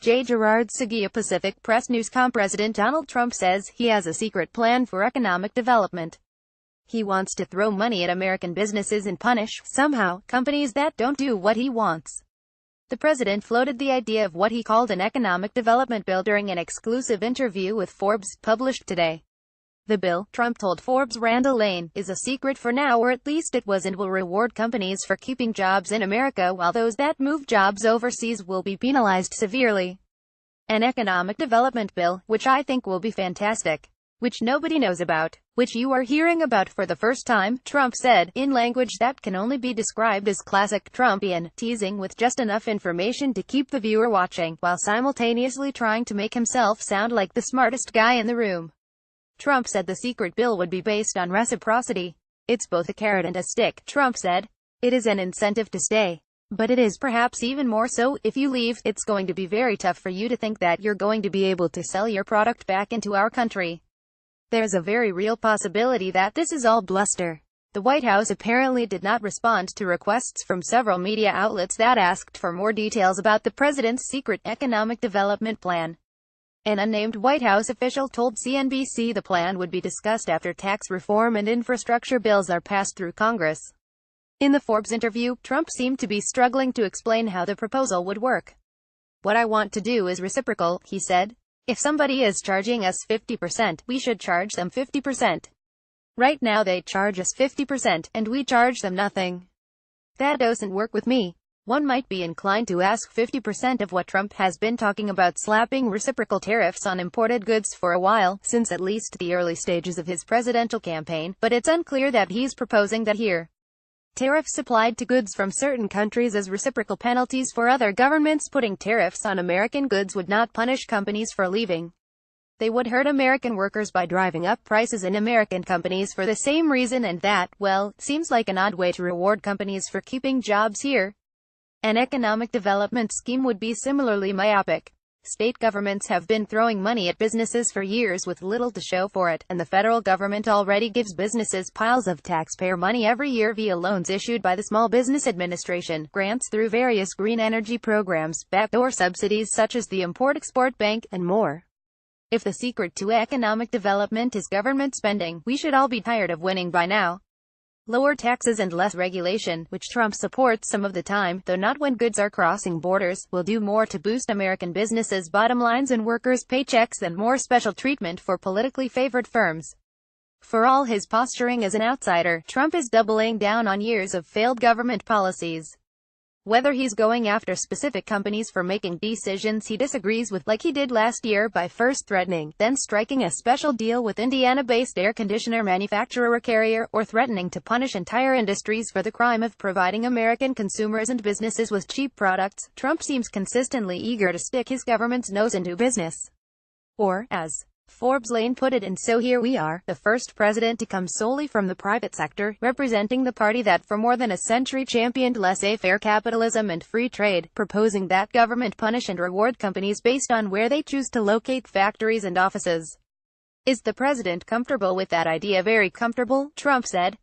Gerard, Seguia Pacific PressNewscomPresident Donald Trump says he has a secret plan for economic development. He wants to throw money at American businesses and punish, somehow, companies that don't do what he wants. The president floated the idea of what he called an economic development bill during an exclusive interview with Forbes, published today. The bill, Trump told Forbes Randall Lane, is a secret for now, or at least it was, and will reward companies for keeping jobs in America while those that move jobs overseas will be penalized severely. An economic development bill, which I think will be fantastic, which nobody knows about, which you are hearing about for the first time, Trump said, in language that can only be described as classic Trumpian, teasing with just enough information to keep the viewer watching, while simultaneously trying to make himself sound like the smartest guy in the room. Trump said the secret bill would be based on reciprocity. It's both a carrot and a stick, Trump said. It is an incentive to stay. But it is perhaps even more so, if you leave, it's going to be very tough for you to think that you're going to be able to sell your product back into our country. There's a very real possibility that this is all bluster. The White House apparently did not respond to requests from several media outlets that asked for more details about the president's secret economic development plan. An unnamed White House official told CNBC the plan would be discussed after tax reform and infrastructure bills are passed through Congress. In the Forbes interview, Trump seemed to be struggling to explain how the proposal would work. "What I want to do is reciprocal," he said. "If somebody is charging us 50%, we should charge them 50%. Right now they charge us 50%, and we charge them nothing. That doesn't work with me." One might be inclined to ask 50% of what Trump has been talking about slapping reciprocal tariffs on imported goods for a while, since at least the early stages of his presidential campaign, but it's unclear that he's proposing that here. Tariffs applied to goods from certain countries as reciprocal penalties for other governments putting tariffs on American goods would not punish companies for leaving. They would hurt American workers by driving up prices in American companies for the same reason, and that, well, seems like an odd way to reward companies for keeping jobs here. An economic development scheme would be similarly myopic. State governments have been throwing money at businesses for years with little to show for it, and the federal government already gives businesses piles of taxpayer money every year via loans issued by the Small Business Administration, grants through various green energy programs, backdoor subsidies such as the Import-Export Bank, and more. If the secret to economic development is government spending, we should all be tired of winning by now. Lower taxes and less regulation, which Trump supports some of the time, though not when goods are crossing borders, will do more to boost American businesses' bottom lines and workers' paychecks than more special treatment for politically favored firms. For all his posturing as an outsider, Trump is doubling down on years of failed government policies. Whether he's going after specific companies for making decisions he disagrees with, like he did last year by first threatening, then striking a special deal with Indiana-based air conditioner manufacturer Carrier, or threatening to punish entire industries for the crime of providing American consumers and businesses with cheap products, Trump seems consistently eager to stick his government's nose into business. Or, as Forbes Lane put it, and so here we are, the first president to come solely from the private sector, representing the party that for more than a century championed laissez-faire capitalism and free trade, proposing that government punish and reward companies based on where they choose to locate factories and offices. Is the president comfortable with that idea? Very comfortable, Trump said.